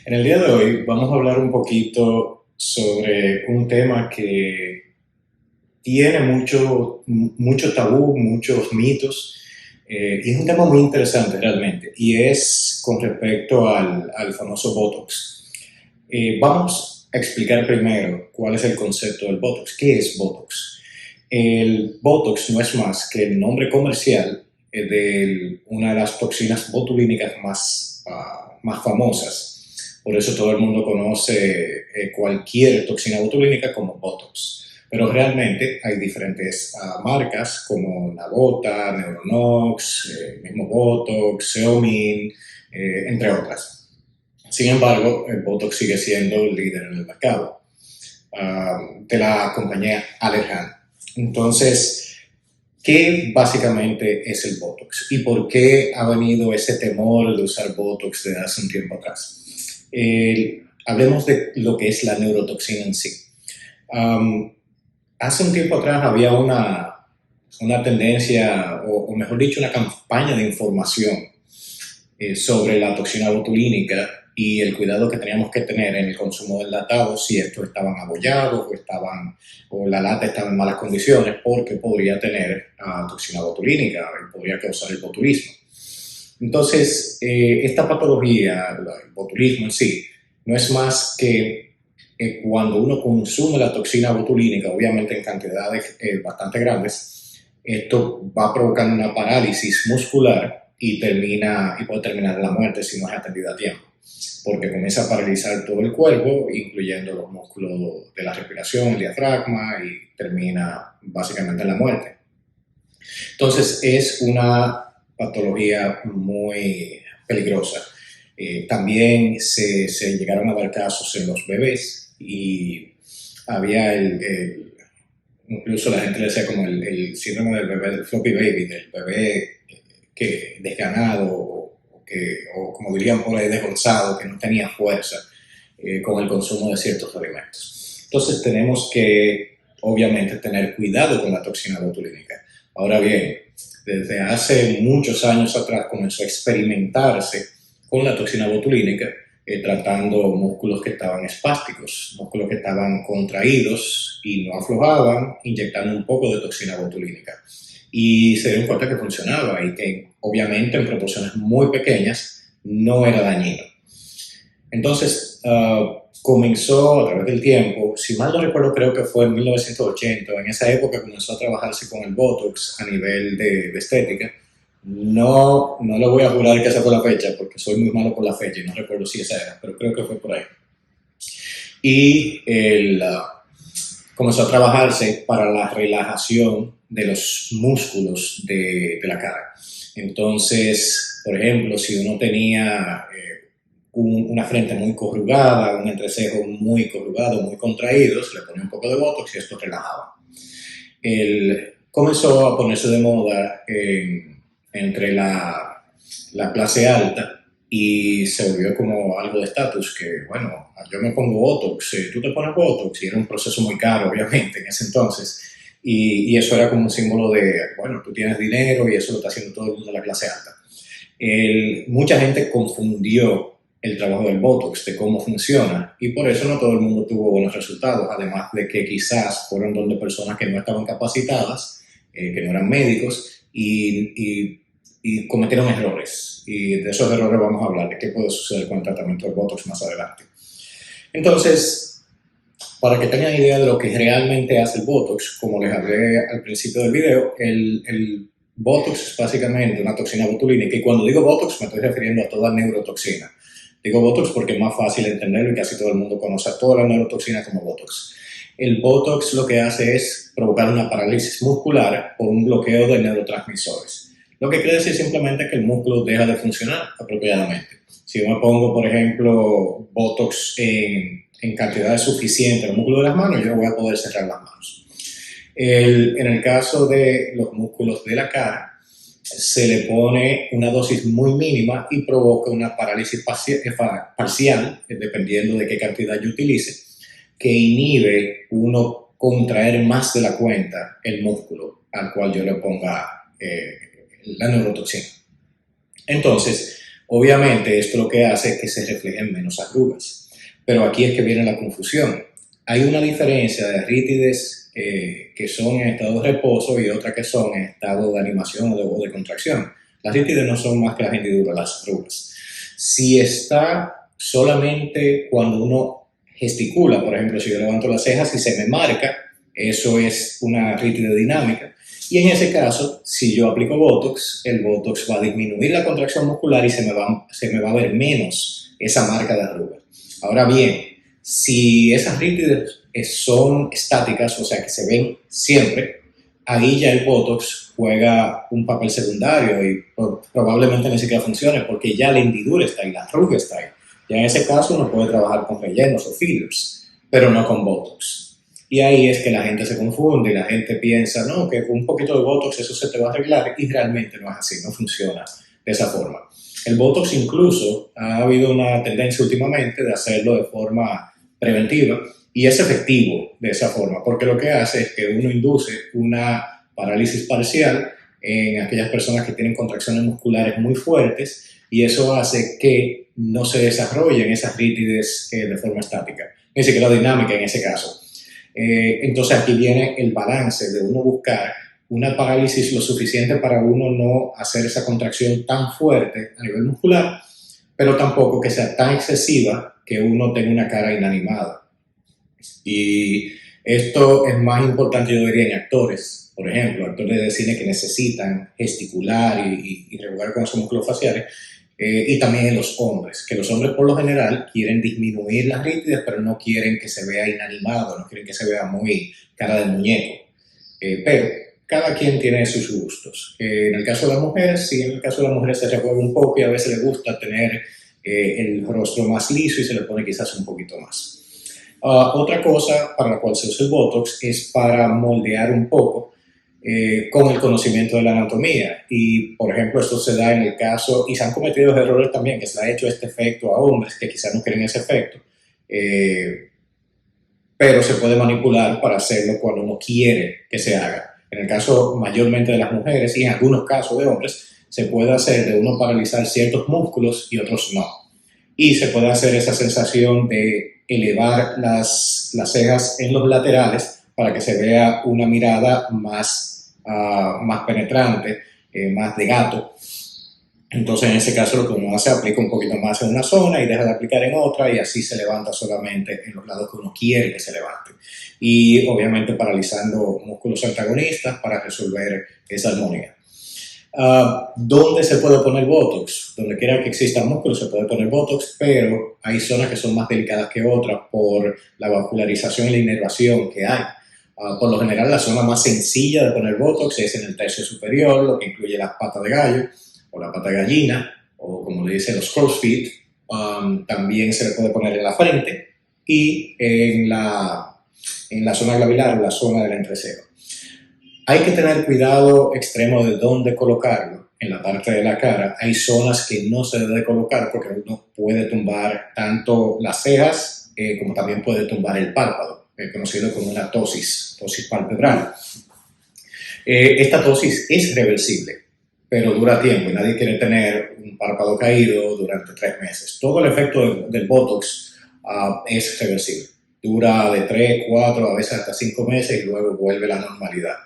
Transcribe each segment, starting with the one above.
En el día de hoy vamos a hablar un poquito sobre un tema que tiene mucho tabú, muchos mitos, y es un tema muy interesante realmente, y es con respecto al famoso Botox. Vamos a explicar primero cuál es el concepto del Botox. ¿Qué es Botox? El Botox no es más que el nombre comercial de una de las toxinas botulínicas más famosas. Por eso todo el mundo conoce cualquier toxina botulínica como Botox. Pero realmente hay diferentes marcas como Navota, Neuronox, mismo Botox, Xeomin, entre otras. Sin embargo, el Botox sigue siendo el líder en el mercado de la compañía Allergan. Entonces, ¿qué básicamente es el Botox? ¿Y por qué ha venido ese temor de usar Botox desde hace un tiempo atrás? Hablemos de lo que es la neurotoxina en sí. Um, Hace un tiempo atrás había una tendencia, o mejor dicho, una campaña de información sobre la toxina botulínica y el cuidado que teníamos que tener en el consumo del latado, si estos estaban abollados o la lata estaba en malas condiciones, porque podría tener toxina botulínica y podría causar el botulismo. Entonces, esta patología, el botulismo en sí, no es más que cuando uno consume la toxina botulínica, obviamente en cantidades bastante grandes, esto va a provocar una parálisis muscular y puede terminar en la muerte si no es atendida a tiempo, porque comienza a paralizar todo el cuerpo, incluyendo los músculos de la respiración, el diafragma, y termina básicamente en la muerte. Entonces es una patología muy peligrosa. También se llegaron a dar casos en los bebés y había incluso la gente le decía como el síndrome del bebé, del floppy baby, del bebé que desganado o como dirían por ahí, desgonzado, que no tenía fuerza con el consumo de ciertos alimentos. Entonces tenemos que, obviamente, tener cuidado con la toxina botulínica. Ahora bien, desde hace muchos años atrás comenzó a experimentarse con la toxina botulínica, tratando músculos que estaban espásticos, músculos que estaban contraídos y no aflojaban, inyectando un poco de toxina botulínica. Y se dieron cuenta que funcionaba y que obviamente en proporciones muy pequeñas no era dañino. Entonces, comenzó a través del tiempo, si mal no recuerdo, creo que fue en 1980, en esa época comenzó a trabajarse con el Botox a nivel de estética. No le voy a jurar que esa fue la fecha, porque soy muy malo con la fecha y no recuerdo si esa era, pero creo que fue por ahí. Y comenzó a trabajarse para la relajación de los músculos de la cara. Entonces, por ejemplo, si uno tenía una frente muy corrugada, un entrecejo muy corrugado, muy contraído, se le ponía un poco de Botox y esto relajaba. Comenzó a ponerse de moda entre la clase alta y se volvió como algo de estatus, que bueno, yo me pongo Botox, tú te pones Botox, y era un proceso muy caro, obviamente, en ese entonces, y eso era como un símbolo de, bueno, tú tienes dinero y eso lo está haciendo todo el mundo de la clase alta. Mucha gente confundió el trabajo del Botox, de cómo funciona, y por eso no todo el mundo tuvo buenos resultados, además de que quizás fueron donde personas que no estaban capacitadas, que no eran médicos, y cometieron errores. Y de esos errores vamos a hablar, de qué puede suceder con el tratamiento del Botox más adelante. Entonces, para que tengan idea de lo que realmente hace el Botox, como les hablé al principio del video, el Botox es básicamente una toxina botulínica, y cuando digo Botox me estoy refiriendo a toda neurotoxina. Digo Botox porque es más fácil entenderlo y casi todo el mundo conoce a toda la neurotoxina como Botox. El Botox lo que hace es provocar una parálisis muscular por un bloqueo de neurotransmisores. Lo que quiere decir simplemente que el músculo deja de funcionar apropiadamente. Si yo me pongo, por ejemplo, Botox en cantidades suficientes en el músculo de las manos, yo no voy a poder cerrar las manos. En el caso de los músculos de la cara, se le pone una dosis muy mínima y provoca una parálisis parcial, dependiendo de qué cantidad yo utilice, que inhibe uno contraer más de la cuenta el músculo al cual yo le ponga la neurotoxina. Entonces, Obviamente esto lo que hace es que se reflejen menos arrugas, pero aquí es que viene la confusión. Hay una diferencia de rítides que son en estado de reposo y otra que son en estado de animación o de contracción. Las rítides no son más que las hendiduras, las arrugas. Si está solamente cuando uno gesticula, por ejemplo, si yo levanto las cejas y se me marca, eso es una rítide dinámica. Y en ese caso, si yo aplico Botox, el Botox va a disminuir la contracción muscular y se me va a ver menos esa marca de arruga. Ahora bien, si esas rítides son estáticas, o sea que se ven siempre, ahí ya el Botox juega un papel secundario y probablemente ni siquiera funcione porque ya la hendidura está ahí, la arruga está ahí. Ya en ese caso uno puede trabajar con rellenos o fillers, pero no con Botox. Y ahí es que la gente se confunde y la gente piensa, no, que con un poquito de Botox eso se te va a arreglar y realmente no es así, no funciona de esa forma. El Botox incluso ha habido una tendencia últimamente de hacerlo de forma preventiva y es efectivo de esa forma, porque lo que hace es que uno induce una parálisis parcial en aquellas personas que tienen contracciones musculares muy fuertes y eso hace que no se desarrollen esas rítides de forma estática, ni siquiera dinámica en ese caso. Entonces aquí viene el balance de uno buscar una parálisis lo suficiente para uno no hacer esa contracción tan fuerte a nivel muscular, pero tampoco que sea tan excesiva que uno tenga una cara inanimada. Y esto es más importante, yo diría, en actores, por ejemplo, actores de cine que necesitan gesticular y regular con esos músculos faciales, y también en los hombres, que los hombres por lo general quieren disminuir las rítides, pero no quieren que se vea inanimado, no quieren que se vea muy cara de muñeco. Pero cada quien tiene sus gustos. En el caso de las mujeres, sí, en el caso de las mujeres se rejuega un poco y a veces les gusta tener el rostro más liso y se le pone quizás un poquito más. Otra cosa para la cual se usa el Botox es para moldear un poco con el conocimiento de la anatomía. Y, por ejemplo, esto se da en el caso, y se han cometido errores también, que se le ha hecho este efecto a hombres que quizás no quieren ese efecto, pero se puede manipular para hacerlo cuando uno quiere que se haga. En el caso mayormente de las mujeres y en algunos casos de hombres, se puede hacer de uno paralizar ciertos músculos y otros no. Y se puede hacer esa sensación de elevar las cejas en los laterales para que se vea una mirada más penetrante, más de gato. Entonces, en ese caso, lo que uno hace, aplica un poquito más en una zona y deja de aplicar en otra y así se levanta solamente en los lados que uno quiere que se levante. Y obviamente paralizando músculos antagonistas para resolver esa armonía. ¿Dónde se puede poner Botox? Donde quiera que exista músculo se puede poner Botox, pero hay zonas que son más delicadas que otras por la vascularización y la inervación que hay. Por lo general, la zona más sencilla de poner Botox es en el tercio superior, lo que incluye las patas de gallo o la pata de gallina, o como le dicen los crow's feet. También se le puede poner en la frente y en la zona glabilar o la zona del entrecejo. Hay que tener cuidado extremo de dónde colocarlo. En la parte de la cara hay zonas que no se debe colocar porque uno puede tumbar tanto las cejas como también puede tumbar el párpado, conocido como una tosis palpebral. Esta tosis es reversible, pero dura tiempo y nadie quiere tener un párpado caído durante 3 meses. Todo el efecto del Botox es reversible. Dura de 3, 4, a veces hasta 5 meses y luego vuelve a la normalidad.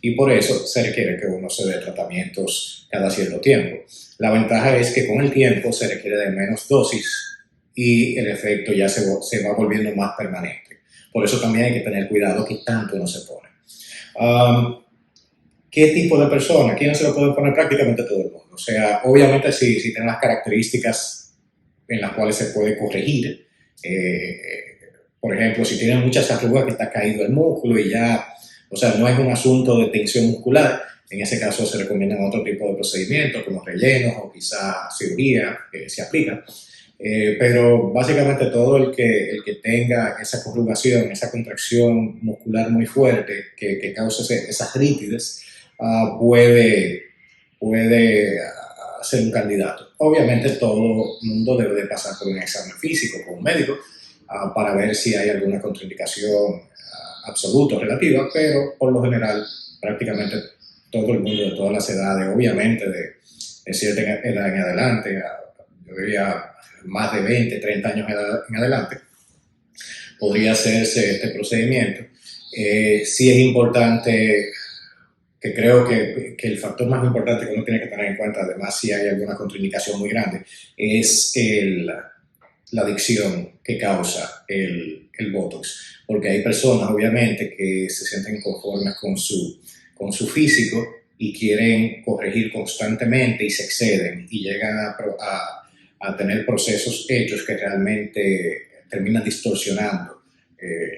Y por eso se requiere que uno se dé tratamientos cada cierto tiempo. La ventaja es que con el tiempo se requiere de menos dosis y el efecto ya se va volviendo más permanente. Por eso también hay que tener cuidado que tanto no se pone. ¿Qué tipo de persona? Aquí no se lo puede poner prácticamente todo el mundo. O sea, obviamente si tienen las características en las cuales se puede corregir. Por ejemplo, si tienen muchas arrugas que está caído el músculo y ya, o sea, no es un asunto de tensión muscular, en ese caso se recomiendan otro tipo de procedimientos como rellenos o quizá cirugía que se aplica. Pero básicamente todo el que tenga esa corrugación, esa contracción muscular muy fuerte que cause esas rítides, puede ser un candidato. Obviamente todo el mundo debe de pasar por un examen físico con un médico para ver si hay alguna contraindicación absoluta o relativa, pero por lo general prácticamente todo el mundo de todas las edades, obviamente de cierta edad en adelante, diría más de 20, 30 años en adelante, podría hacerse este procedimiento. Sí es importante, que creo que el factor más importante que uno tiene que tener en cuenta, además si hay alguna contraindicación muy grande, es la adicción que causa el Botox. Porque hay personas, obviamente, que se sienten inconformes con su físico y quieren corregir constantemente y se exceden y llegan a tener procesos hechos que realmente terminan distorsionando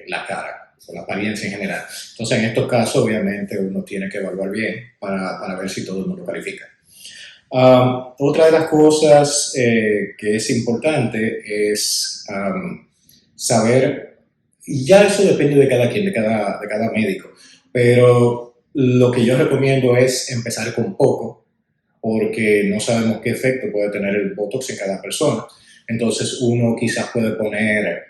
la cara o la apariencia en general. Entonces, en estos casos, obviamente, uno tiene que evaluar bien para ver si todo el mundo califica. Otra de las cosas que es importante es saber, y ya eso depende de cada quien, de cada médico, pero lo que yo recomiendo es empezar con poco, porque no sabemos qué efecto puede tener el Botox en cada persona. Entonces uno quizás puede poner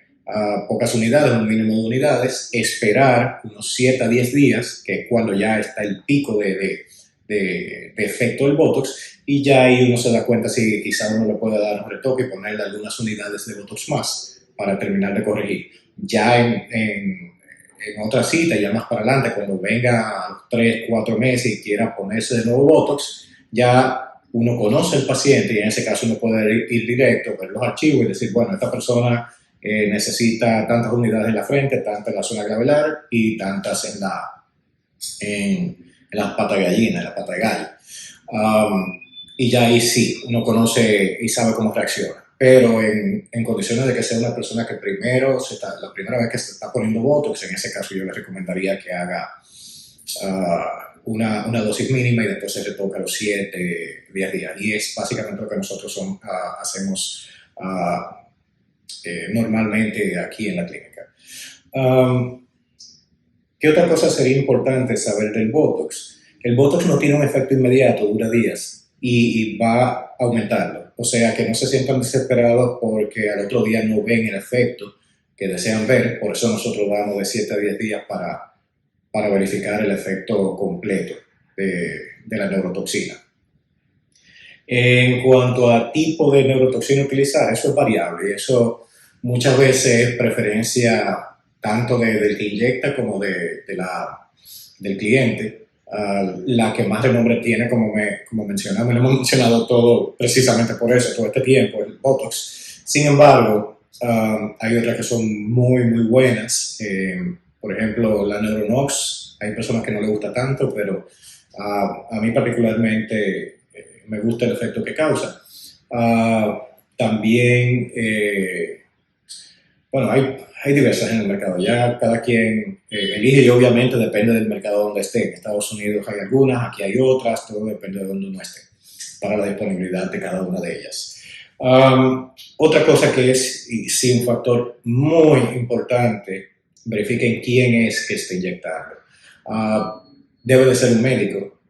pocas unidades, un mínimo de unidades, esperar unos 7 a 10 días, que es cuando ya está el pico de efecto del Botox, y ya ahí uno se da cuenta si quizá uno le puede dar un retoque y ponerle algunas unidades de Botox más para terminar de corregir. Ya en otra cita, ya más para adelante, cuando venga a los 3, 4 meses y quiera ponerse de nuevo Botox, ya uno conoce al paciente y en ese caso uno puede ir directo, ver los archivos y decir, bueno, esta persona necesita tantas unidades en la frente, tantas en la zona glabellar y tantas en la pata de gallina, en la pata de gallo. Y ya ahí sí, uno conoce y sabe cómo reacciona. Pero en condiciones de que sea una persona que la primera vez que se está poniendo Botox, en ese caso yo le recomendaría que haga una dosis mínima y después se retoca los 7, 10 días. Y es básicamente lo que nosotros hacemos normalmente aquí en la clínica. ¿Qué otra cosa sería importante saber del Botox? El Botox no tiene un efecto inmediato, dura días y va aumentando. O sea, que no se sientan desesperados porque al otro día no ven el efecto que desean ver. Por eso nosotros damos de 7 a 10 días para verificar el efecto completo de la neurotoxina. En cuanto a tipo de neurotoxina utilizar, eso es variable. Eso muchas veces es preferencia tanto del que inyecta como del cliente. La que más renombre tiene, como mencionamos, lo hemos mencionado todo precisamente por eso, todo este tiempo, el Botox. Sin embargo, hay otras que son muy, muy buenas. Por ejemplo, la Neuronox, hay personas que no les gusta tanto, pero a mí particularmente me gusta el efecto que causa. También, bueno, hay diversas en el mercado, ya cada quien elige y obviamente depende del mercado donde esté. En Estados Unidos hay algunas, aquí hay otras, todo depende de donde uno esté, para la disponibilidad de cada una de ellas. Otra cosa que es, y sí, un factor muy importante, verifiquen quién es que está inyectando. Debe de ser un médico,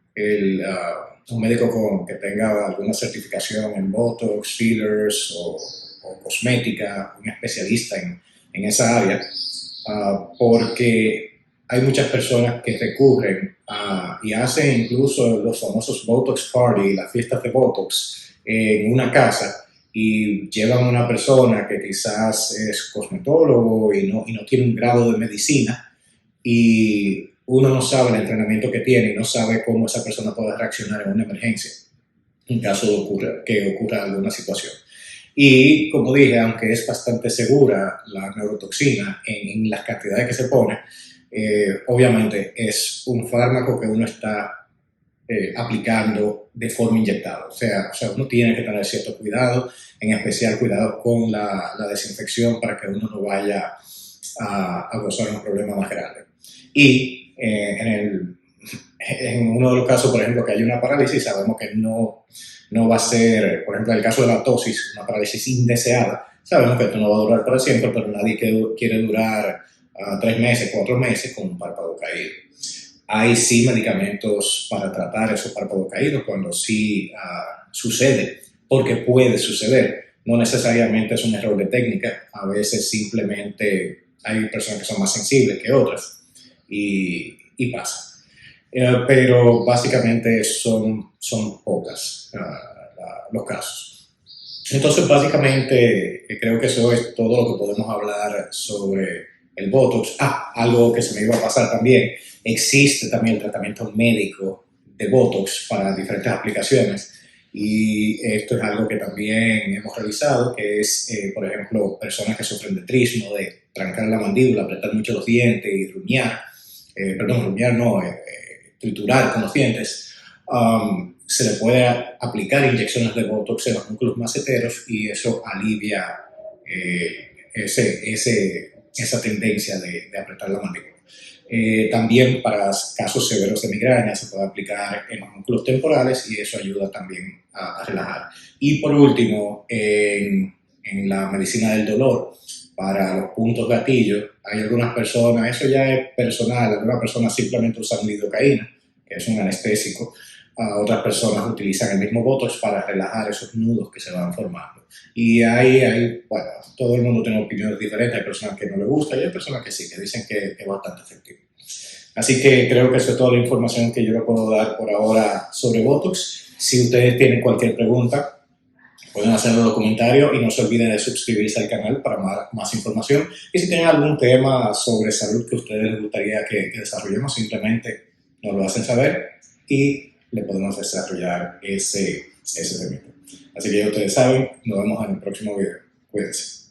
un médico que tenga alguna certificación en Botox, fillers o cosmética, un especialista en esa área, porque hay muchas personas que recurren y hacen incluso los famosos Botox Party, las fiestas de Botox, en una casa y llevan a una persona que quizás es cosmetólogo y no tiene un grado de medicina y uno no sabe el entrenamiento que tiene y no sabe cómo esa persona puede reaccionar en una emergencia en caso de que ocurra alguna situación. Y como dije, aunque es bastante segura la neurotoxina en las cantidades que se pone, obviamente es un fármaco que uno está aplicando de forma inyectada. O sea, uno tiene que tener cierto cuidado, en especial cuidado con la desinfección para que uno no vaya a causar un problema más grande. Y en uno de los casos, por ejemplo, que hay una parálisis, sabemos que no va a ser, por ejemplo, en el caso de la ptosis, una parálisis indeseada. Sabemos que esto no va a durar para siempre, pero nadie quiere durar 3 meses, 4 meses con un párpado caído. Hay sí medicamentos para tratar esos párpados caídos cuando sí sucede, porque puede suceder. No necesariamente es un error de técnica, a veces simplemente hay personas que son más sensibles que otras y pasa. Pero básicamente son pocas los casos. Entonces, básicamente, creo que eso es todo lo que podemos hablar sobre el Botox. Algo que se me iba a pasar también. Existe también el tratamiento médico de Botox para diferentes aplicaciones. Y esto es algo que también hemos realizado, que es, por ejemplo, personas que sufren de trismo, de trancar la mandíbula, apretar mucho los dientes y rumiar. Perdón, rumiar no, triturar con los dientes. Se le puede aplicar inyecciones de Botox en los músculos maceteros y eso alivia esa tendencia de apretar la mandíbula. También para casos severos de migraña se puede aplicar en los músculos temporales y eso ayuda también a relajar. Y por último, en la medicina del dolor, para los puntos gatillo, hay algunas personas, eso ya es personal, algunas personas simplemente usan lidocaína, que es un anestésico. Otras personas utilizan el mismo Botox para relajar esos nudos que se van formando. Y bueno, todo el mundo tiene opiniones diferentes, hay personas que no les gusta y hay personas que sí, que dicen que es bastante efectivo. Así que creo que eso es toda la información que yo le puedo dar por ahora sobre Botox. Si ustedes tienen cualquier pregunta, pueden hacerlo en los comentarios y no se olviden de suscribirse al canal para más información. Y si tienen algún tema sobre salud que a ustedes les gustaría que desarrollemos, simplemente nos lo hacen saber y le podemos desarrollar ese tema. Así que ya ustedes saben, nos vemos en el próximo video. Cuídense.